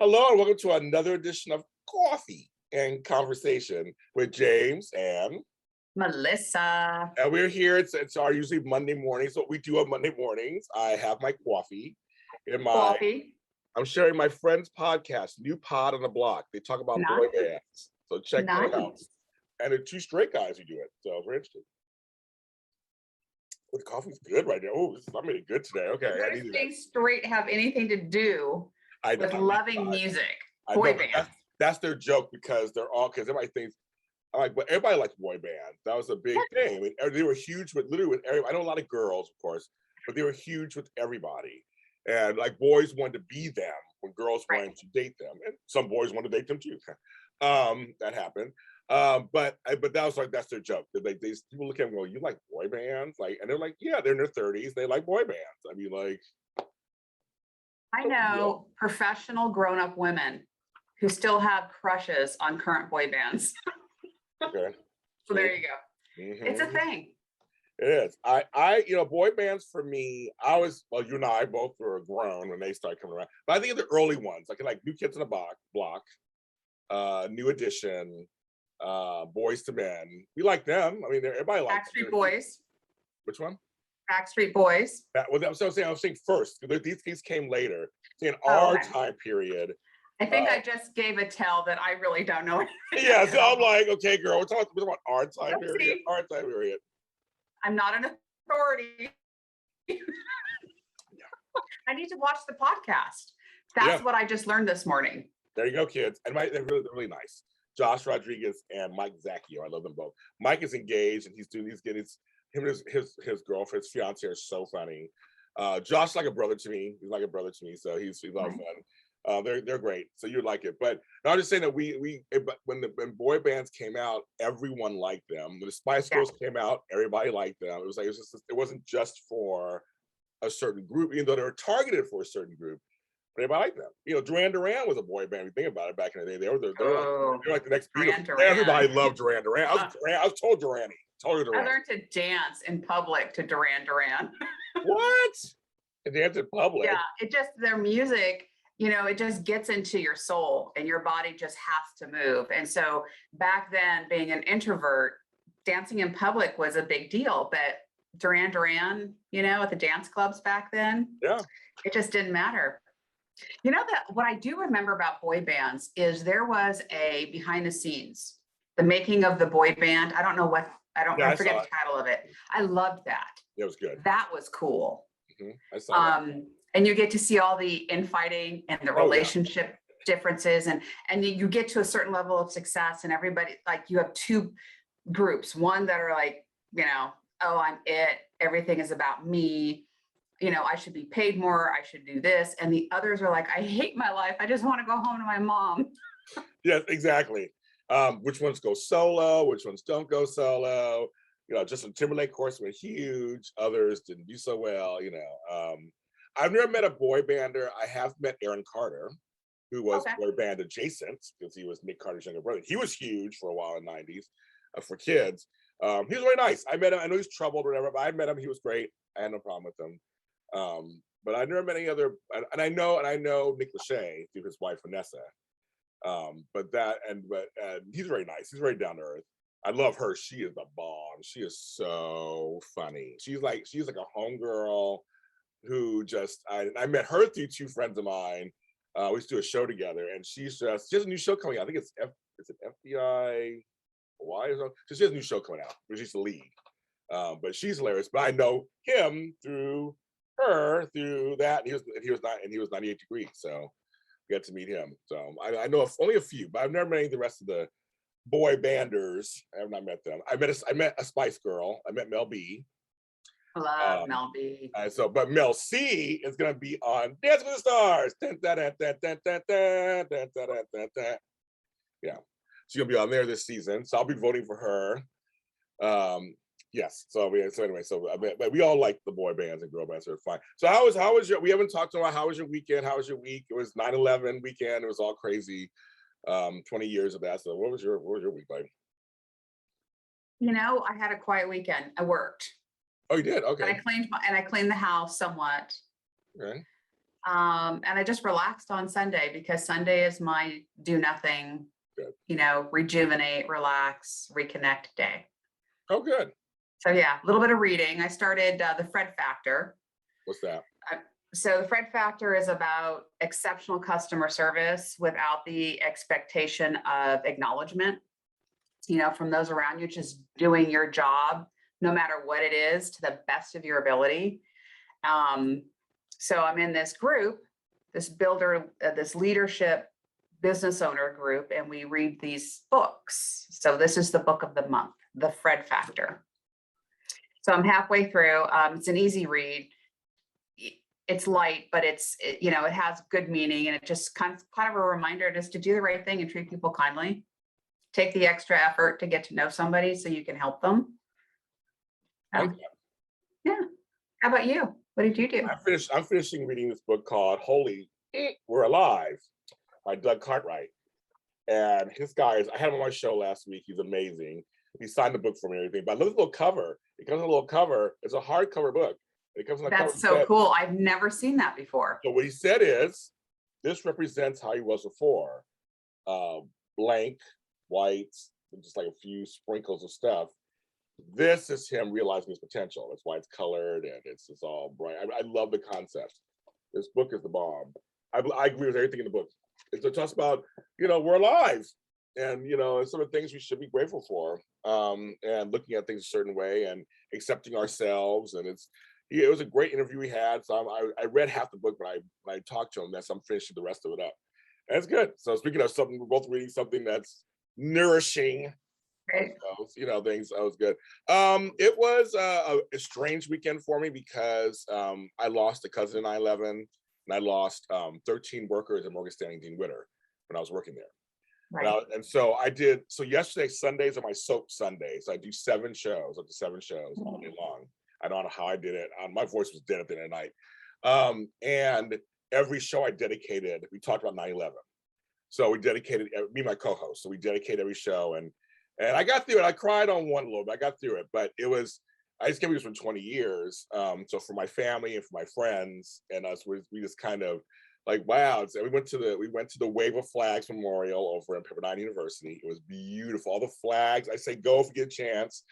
Hello and welcome to another edition of Coffee and Conversation with James and Melissa. we're here. It's our usually Monday morning. So what we do on Monday mornings, I have my coffee in my. Coffee. I'm sharing my friend's podcast, New Pod on the Block. They talk about boy Nice. bands, so check that out. Nice. And they're two straight guys who do it, so we're interested. Oh, the coffee's good right now. Oh, I'm really good today. Okay, Where I does needed being that. straight have anything to do with loving music? I Boy know, but bands. that's their joke because everybody thinks. But everybody likes boy bands. That was a big thing. I mean, they were huge with everybody. I know a lot of girls, of course, but they were huge with everybody. And like boys wanted to be them when girls wanted to date them, and some boys wanted to date them too. That happened. But that was like that's their joke. They people look at them and go, "You like boy bands?" Like, and they're like, "Yeah, they're in their 30s. They like boy bands." I mean, like, I know professional grown-up women who still have crushes on current boy bands. okay. So there you go. Mm-hmm. It's a thing. It is. Boy bands for me, you and I both were grown when they started coming around. But I think of the early ones, like New Kids on the Block, New Edition, Boys to Men. We like them. I mean, everybody likes Backstreet Boys. Which one? Backstreet Boys. I was saying first. These came later. In our time period. I think I just gave a tell that I really don't know. Yeah, so I'm like, okay, girl, we're talking about our time period. Our time period. I'm not an authority. I need to watch the podcast. That's what I just learned this morning. There you go, kids. And they're really nice. Josh Rodriguez and Mike Zacchio. I love them both. Mike is engaged and he's getting his girlfriend, his fiance are so funny. Josh is like a brother to me. He's like a brother to me, so he's a lot of fun. They're great, so you'd like it. But I'm just saying that when boy bands came out, everyone liked them. When the Spice Girls came out, everybody liked them. It wasn't just for a certain group, even though they were targeted for a certain group. But everybody liked them. Duran Duran was a boy band. If you think about it, back in the day, they were like the next Beatles. Everybody loved Duran Duran. I was told Duran. I learned to dance in public to Duran Duran. What? Dance in public? Yeah, their music. It just gets into your soul and your body just has to move. And so back then, being an introvert, dancing in public was a big deal. But Duran Duran, at the dance clubs back then, it just didn't matter. That what I do remember about boy bands is there was a behind the scenes, the making of the boy band. I forget the title of it. I loved that. It was good. That was cool. Mm-hmm. I saw that. And you get to see all the infighting and the relationship differences, and you get to a certain level of success, and everybody, like, you have two groups, one that are like, oh, I'm it, everything is about me, I should be paid more, I should do this, and the others are like, I hate my life, I just want to go home to my mom. Yes, exactly. Which ones go solo, which ones don't go solo. Justin Timberlake, of course, went huge. Others didn't do so well. I've never met a boy bander. I have met Aaron Carter, who was boy band adjacent because he was Nick Carter's younger brother. He was huge for a while in the 90s for kids. He was really nice. I met him. I know he's troubled or whatever, but I met him. He was great. I had no problem with him. But I never met any other. And I know Nick Lachey through his wife Vanessa. But he's very nice. He's very down to earth. I love her. She is the bomb. She is so funny. She's like a homegirl who I met her through two friends of mine. We used to do a show together, and she has a new show coming out. I think it's FBI Hawaii or something. So she has a new show coming out, which she's the lead. But she's hilarious. But I know him through her, through that. And he was 98 Degrees. So get to meet him. So I know only a few, but I've never met any of the rest of the boy banders. I have not met them. I met a Spice Girl. I met Mel B. Love Mel B. But Mel C is gonna be on Dance with the Stars. Yeah, she's gonna be on there this season. So I'll be voting for her. Yes. So but we all like the boy bands and girl bands. So it's fine. So how was your? We haven't talked about how was your weekend? How was your week? It was 9/11 weekend. It was all crazy. 20 years of that. So what was your week like? I had a quiet weekend. I worked. Oh, you did? Okay. And I cleaned the house somewhat. Okay. And I just relaxed on Sunday because Sunday is my do nothing, Good. rejuvenate, relax, reconnect day. Oh, good. So yeah, a little bit of reading. I started the Fred Factor. What's that? So the Fred Factor is about exceptional customer service without the expectation of acknowledgement, from those around you, just doing your job, no matter what it is, to the best of your ability. So I'm in this group, this builder, this leadership business owner group, and we read these books. So this is the book of the month, The Fred Factor. So I'm halfway through. It's an easy read. It's light, but it has good meaning, and it just kind of a reminder just to do the right thing and treat people kindly. Take the extra effort to get to know somebody so you can help them. Okay. Yeah. How about you? What did you do? I'm finishing reading this book called Holy, We're Alive by Doug Cartwright. And his guys, I had him on my show last week. He's amazing. He signed the book for me and everything. But I love the little cover. It comes in a little cover. It's a hardcover book. It comes in a cover. That's so cool. I've never seen that before. So what he said is, this represents how he was before. Blank, white, just like a few sprinkles of stuff. This is him realizing his potential. That's why it's colored and it's all bright. I love the concept. This book is the bomb. I agree with everything in the book. It talks about, we're alive, and it's sort of things we should be grateful for, and looking at things a certain way and accepting ourselves. And it was a great interview we had. So I read half the book, but I talked to him. I'm finishing the rest of it up. That's good. So speaking of something, we're both reading something that's nourishing. Right. Things. That was good. It was a strange weekend for me because I lost a cousin in 9/11, and I lost 13 workers at Morgan Stanley Dean Witter when I was working there. Right. And so I did. So yesterday, Sundays are my soap Sundays. I do 7 shows, up to 7 shows all day long. I don't know how I did it. My voice was dead at the end of the night. And every show I dedicated, we talked about 9/11. So we dedicated, me and my co-host, so we dedicated every show. And I got through it. I cried on one a little bit. I got through it, but I just can't do this for 20 years. So for my family and for my friends and us, we just kind of like, wow. We went to the Wave of Flags Memorial over in Pepperdine University. It was beautiful. All the flags. I say go if you get a chance.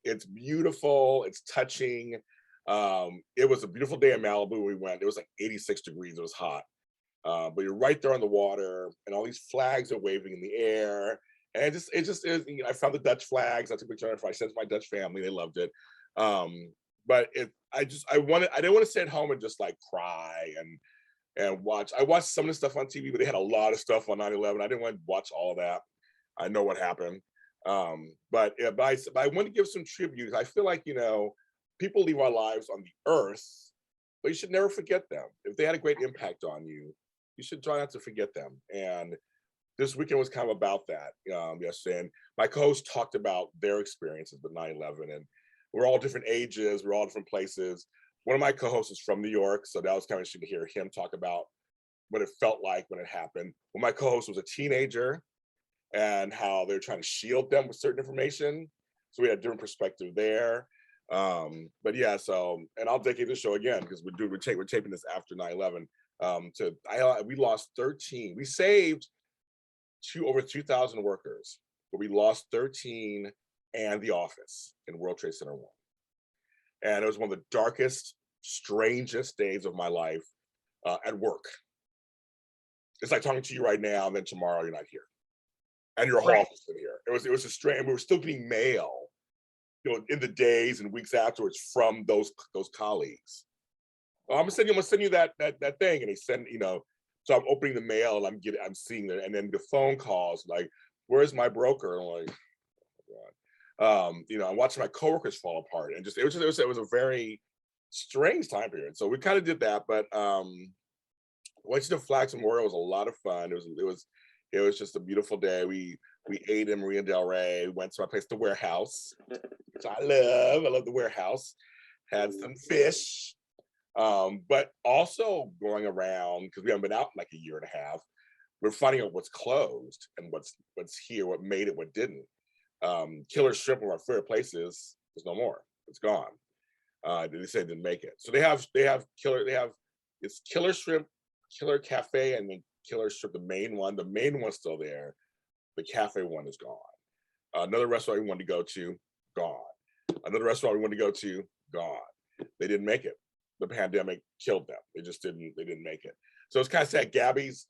It's beautiful. It's touching. It was a beautiful day in Malibu. We went. It was like 86 degrees. It was hot. But you're right there on the water, and all these flags are waving in the air. And it just is. I found the Dutch flags. I took a picture of it. I sent it to my Dutch family. They loved it. But I didn't want to sit at home and just like cry and watch. I watched some of the stuff on TV, but they had a lot of stuff on 9/11. I didn't want to watch all of that. I know what happened. But I want to give some tribute. I feel like people leave our lives on the earth, but you should never forget them. If they had a great impact on you, you should try not to forget them. And this weekend was kind of about that. Yesterday, and my co-host talked about their experiences with 9/11, and we're all different ages, we're all different places. One of my co-hosts is from New York, so that was kind of interesting to hear him talk about what it felt like when it happened. When my co-host was a teenager, and how they're trying to shield them with certain information, so we had a different perspective there. But yeah, and I'll dedicate the show again because we're taping this after 9/11. We lost 13. We saved over 2,000 workers, but we lost 13 and the office in World Trade Center 1. And it was one of the darkest, strangest days of my life at work. It's like talking to you right now, and then tomorrow you're not here, and your whole office is here. It was a strange. We were still getting mail, in the days and weeks afterwards from those colleagues. I'm gonna send you that thing, and they send. So I'm opening the mail and I'm seeing it, and then the phone calls like, "Where's my broker?" And I'm like, oh God. I'm watching my coworkers fall apart, and it was a very strange time period. So we kind of did that, but went to the Flags Memorial. Was a lot of fun. It was just a beautiful day. We ate in Marina Del Rey. Went to my place, the Warehouse, which I love the Warehouse. Had some fish. But also going around, because we haven't been out in like a year and a half, we're finding out what's closed and what's here, what made it, what didn't. Killer Shrimp, one of our favorite places, is no more. It's gone. They said didn't make it. So they have It's Killer Shrimp, Killer Cafe, and then Killer Shrimp, the main one. The main one's still there. The cafe one is gone. Another restaurant we wanted to go to, gone. Another restaurant we wanted to go to, gone. They didn't make it. The pandemic killed them. They just didn't. They didn't make it. So it's kind of sad. Gabby's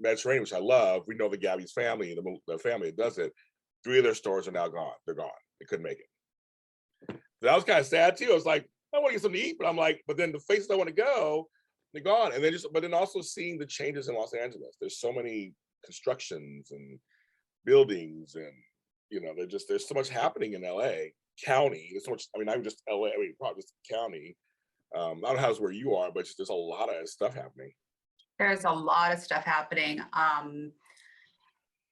Mediterranean, which I love. We know the Gabby's family, the family that does it. 3 of their stores are now gone. They're gone. They couldn't make it. So that was kind of sad too. I was like, I want to get something to eat, but I'm like, but then the places I want to go, they're gone. And then but then also seeing the changes in Los Angeles. There's so many constructions and buildings, and there's so much happening in LA County. There's so much. I mean, I'm just LA. I mean, probably just county. I don't know how it's where you are, but there's a lot of stuff happening. There's a lot of stuff happening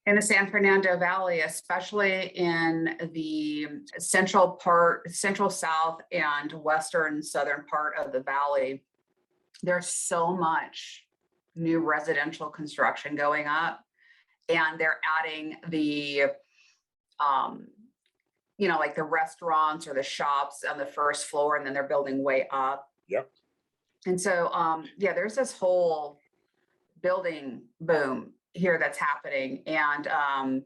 in the San Fernando Valley, especially in the central south and western southern part of the valley. There's so much new residential construction going up, and they're adding the like the restaurants or the shops on the first floor, and then they're building way up. Yep. And so there's this whole building boom here that's happening, and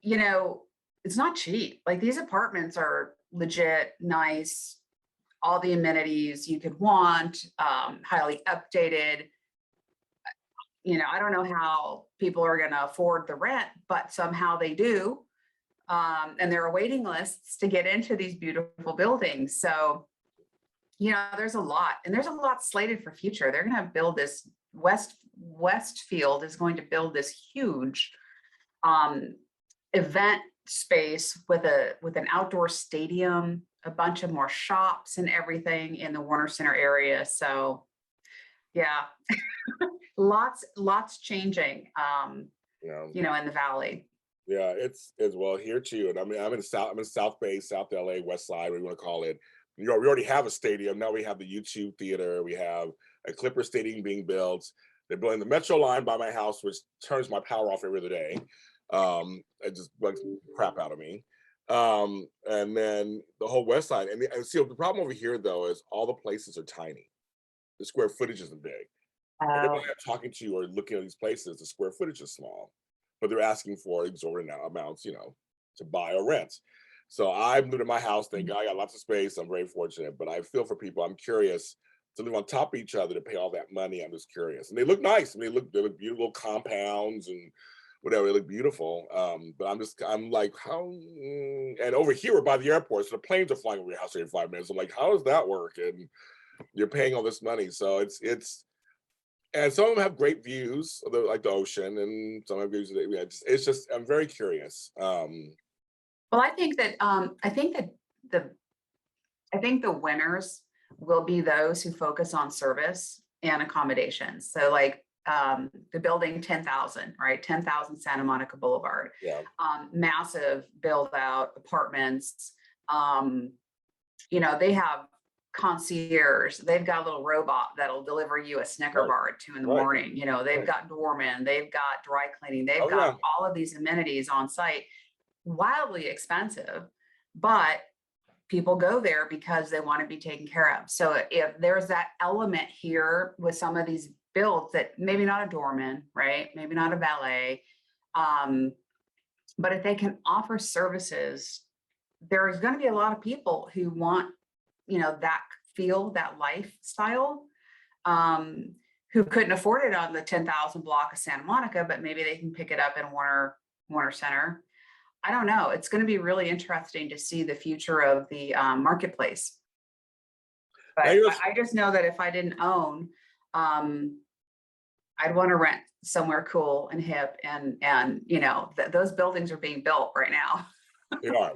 it's not cheap. Like, these apartments are legit nice, all the amenities you could want, highly updated. I don't know how people are going to afford the rent, but somehow they do. And there are waiting lists to get into these beautiful buildings. So, there's a lot, and there's a lot slated for future. They're going to build this Westfield is going to build this huge event space with an outdoor stadium, a bunch of more shops and everything in the Warner Center area. So yeah, lots changing, in the valley. Yeah, it's well here too. And I mean, I'm in South Bay, South LA, West Side, whatever you want to call it. We already have a stadium. Now we have the YouTube Theater. We have a Clipper Stadium being built. They're building the Metro line by my house, which turns my power off every other day. It just bugs the crap out of me. And then the whole West Side. And see, the problem over here though is all the places are tiny. The square footage isn't big. Everybody I'm talking to or looking at these places, the square footage is small, but they're asking for exorbitant amounts, to buy or rent. So I've moved to my house. Thank God, I got lots of space. I'm very fortunate, but I feel for people. I'm curious to live on top of each other to pay all that money. I'm just curious, and they look nice. I mean, they look beautiful compounds and whatever. They look beautiful. But I'm like, how? And over here we're by the airport, so the planes are flying over your house every 5 minutes. I'm like, how does that work? And you're paying all this money, so it's. And some of them have great views, like the ocean, and some have views. It's just I'm very curious. Well, I think the winners will be those who focus on service and accommodations. So like the building 10,000, right? 10,000 Santa Monica Boulevard. Yeah. Massive build out apartments. They have concierge. They've got a little robot that'll deliver you a Snicker bar at 2 in the morning. They've got doormen, they've got dry cleaning, they've got all of these amenities on site. Wildly expensive, but people go there because they want to be taken care of. So if there's that element here with some of these builds, that maybe not a doorman, right? Maybe not a valet, but if they can offer services, there's going to be a lot of people who want, that feel, that lifestyle, who couldn't afford it on the 10,000 block of Santa Monica, but maybe they can pick it up in Warner Center. I don't know. It's going to be really interesting to see the future of the marketplace. But I just know that if I didn't own, I'd want to rent somewhere cool and hip, and those buildings are being built right now. They are.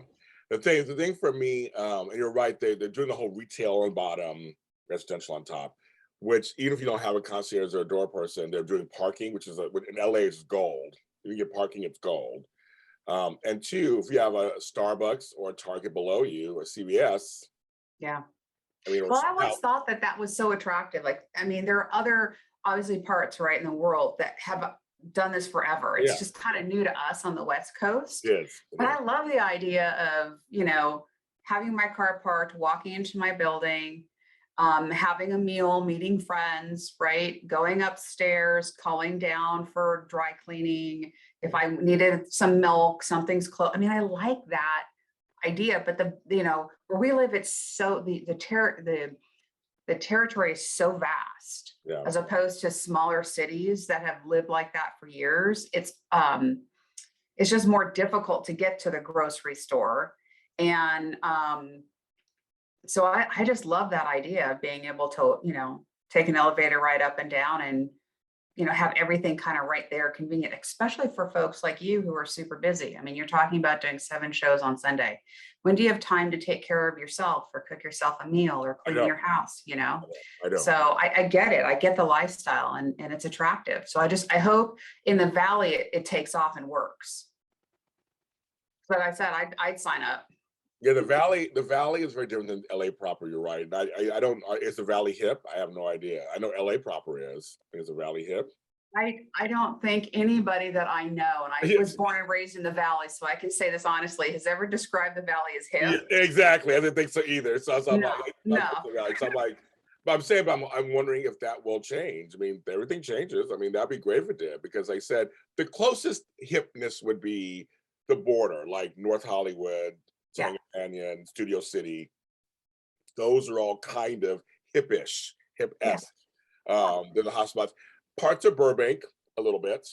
The thing for me, and you're right, they're doing the whole retail on bottom, residential on top, which even if you don't have a concierge or a door person, they're doing parking, which is in LA it's gold. If you get parking, it's gold. And 2, if you have a Starbucks or a Target below you or CVS. Yeah. I always thought that was so attractive. Like, I mean, there are other obviously parts right in the world that have done this forever. It's just kind of new to us on the West Coast. Yes. But I love the idea of, having my car parked, walking into my building, having a meal, meeting friends, right? Going upstairs, calling down for dry cleaning. If I needed some milk, something's close. I mean, I like that idea, but where we live, it's so the territory is so vast Yeah. as opposed to smaller cities that have lived like that for years. It's just more difficult to get to the grocery store. And so I just love that idea of being able to, take an elevator ride up and down and, have everything kind of right there, convenient, especially for folks like you who are super busy. I mean, you're talking about doing 7 shows on Sunday. When do you have time to take care of yourself or cook yourself a meal or I clean know. your house, I know. So I get it. I get the lifestyle and it's attractive. So I hope in the Valley it takes off and works. Like I said, I'd sign up. Yeah, the valley is very different than LA proper. You're right. I don't. Is the valley hip? I have no idea. I know LA proper is. Is the valley hip? I don't think anybody that I know, and I was born and raised in the Valley, so I can say this honestly, has ever described the Valley as hip. Yeah, exactly. I didn't think so either. So I'm No, like, no. so I'm like, but I'm saying, but I'm wondering if that will change. I mean, everything changes. I mean, that'd be great if it did, because like I said, the closest hipness would be the border, like North Hollywood, Yeah. Tango Canyon, Studio City. Those are all kind of hippish, hip-esque. They're the hotspots. Parts of Burbank a little bit,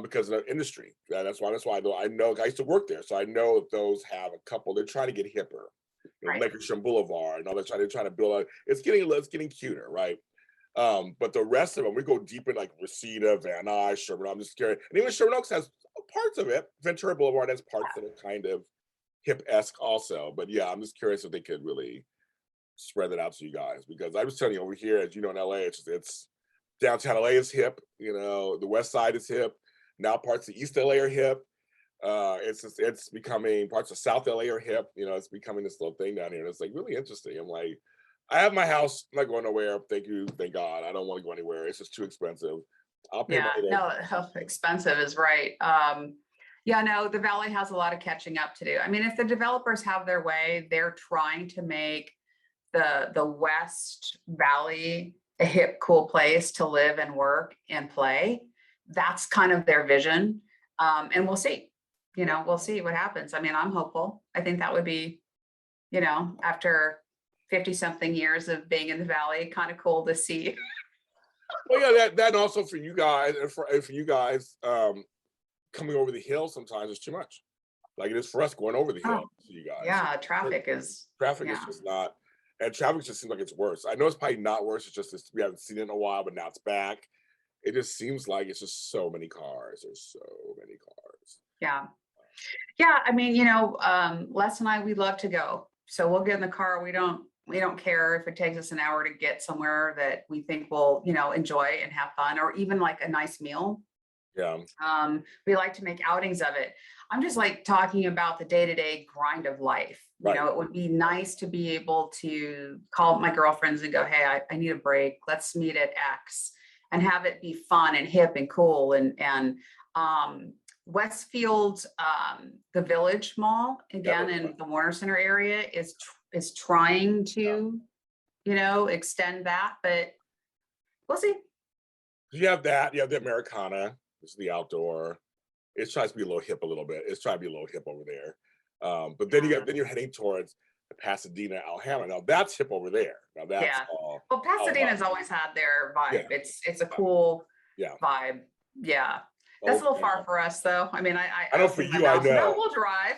because of the industry. That's why I know I used to work there, so I know that those have a couple. They're trying to get hipper, Right. Lakersham Boulevard, and all they're trying to build. It's getting cuter, right? But the rest of them, we go deep in like Reseda, Van Nuys, Sherman. I'm just curious, and even Sherman Oaks has parts of it. Ventura Boulevard has parts that are kind of hip-esque also. But yeah, I'm just curious if they could really spread that out to you guys, because I was telling you over here, as you know, in LA, it's downtown LA is hip, the west side is hip. Now parts of East LA are hip. It's becoming parts of South LA are hip, it's becoming this little thing down here. And it's like really interesting. I'm like, I have my house, I'm not going nowhere. Thank you, thank God. I don't want to go anywhere. It's just too expensive. I'll pay my No, expensive is right. Yeah, no, the Valley has a lot of catching up to do. I mean, if the developers have their way, they're trying to make the West Valley a hip, cool place to live and work and play. That's kind of their vision. And we'll see, we'll see what happens. I mean, I'm hopeful. I think that would be, after 50 something years of being in the Valley, kind of cool to see. Well, yeah, that also for you guys, and for you guys, coming over the hill sometimes is too much. Like it is for us going over the hill to you guys. Yeah, traffic is just not, and traffic just seems like it's worse. I know it's probably not worse. It's just we haven't seen it in a while, but now it's back. It just seems like it's just so many cars. There's so many cars. Yeah. I mean, Les and I, we love to go. So we'll get in the car. We don't care if it takes us an hour to get somewhere that we think we'll, enjoy and have fun, or even like a nice meal. Yeah. We like to make outings of it. I'm just like talking about the day-to-day grind of life. Right. It would be nice to be able to call my girlfriends and go, hey, I need a break. Let's meet at X, and have it be fun and hip and cool. And Westfield, the Village Mall, again, in the Warner Center area is trying to, extend that, but we'll see. You have that. You have the Americana. This is the outdoor. It tries to be a little hip a little bit. It's trying to be a little hip over there. But then you're heading towards Pasadena, Alhambra. Now that's hip over there. Now that's all. Well, Pasadena's always had their vibe. Yeah. It's a cool vibe. Yeah. That's a little far for us, though. I mean, I know for you, I know. No, we'll drive.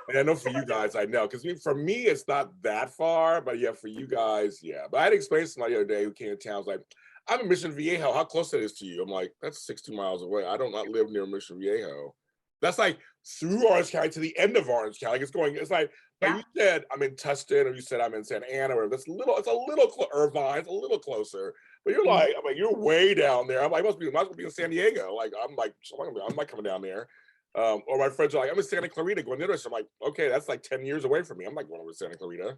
And I know for you guys, I know, because for me, it's not that far, but yeah, for you guys, yeah. But I had to explain to somebody the other day who came to town. I was like, I'm in Mission Viejo. How close that is to you? I'm like, that's 60 miles away. I do not live near Mission Viejo. That's like through Orange County to the end of Orange County. Like it's like you said, I'm in Tustin, or you said I'm in Santa Ana, or it's a little Irvine, it's a little closer. But you're like, I'm like, you're way down there. I'm like, might as well be in San Diego. Like, I'm not coming down there. Or my friends are like, I'm in Santa Clarita going to this. I'm like, okay, that's like 10 years away from me. I'm not going over to Santa Clarita.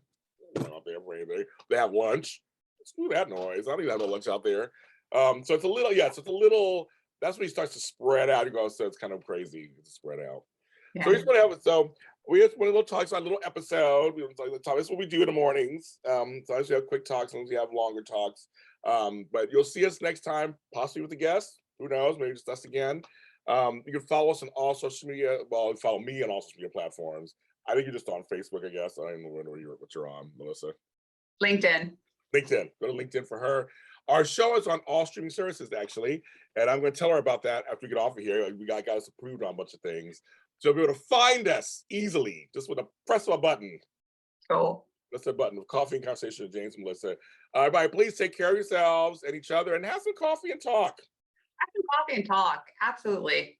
Out there for anything. They have lunch. Screw that noise. I don't even have no lunch out there. So it's a little, that's when he starts to spread out. You go, so it's kind of crazy to spread out. Yeah. So he's going to have it. So We just want a little talks, a little episode. We was like, this is what we do in the mornings. Sometimes we have quick talks, sometimes we have longer talks. But you'll see us next time, possibly with a guest. Who knows? Maybe just us again. You can follow us on all social media. Well, you follow me on all social media platforms. I think you're just on Facebook, I guess. I don't know what you're on, Melissa. LinkedIn. LinkedIn. Go to LinkedIn for her. Our show is on all streaming services, actually. And I'm going to tell her about that after we get off of here. We got us approved on a bunch of things. So you'll be able to find us easily, just with a press of a button. Cool. That's the button of Coffee and Conversation with James and Melissa. Everybody, please take care of yourselves and each other and have some coffee and talk. Have some coffee and talk. Absolutely.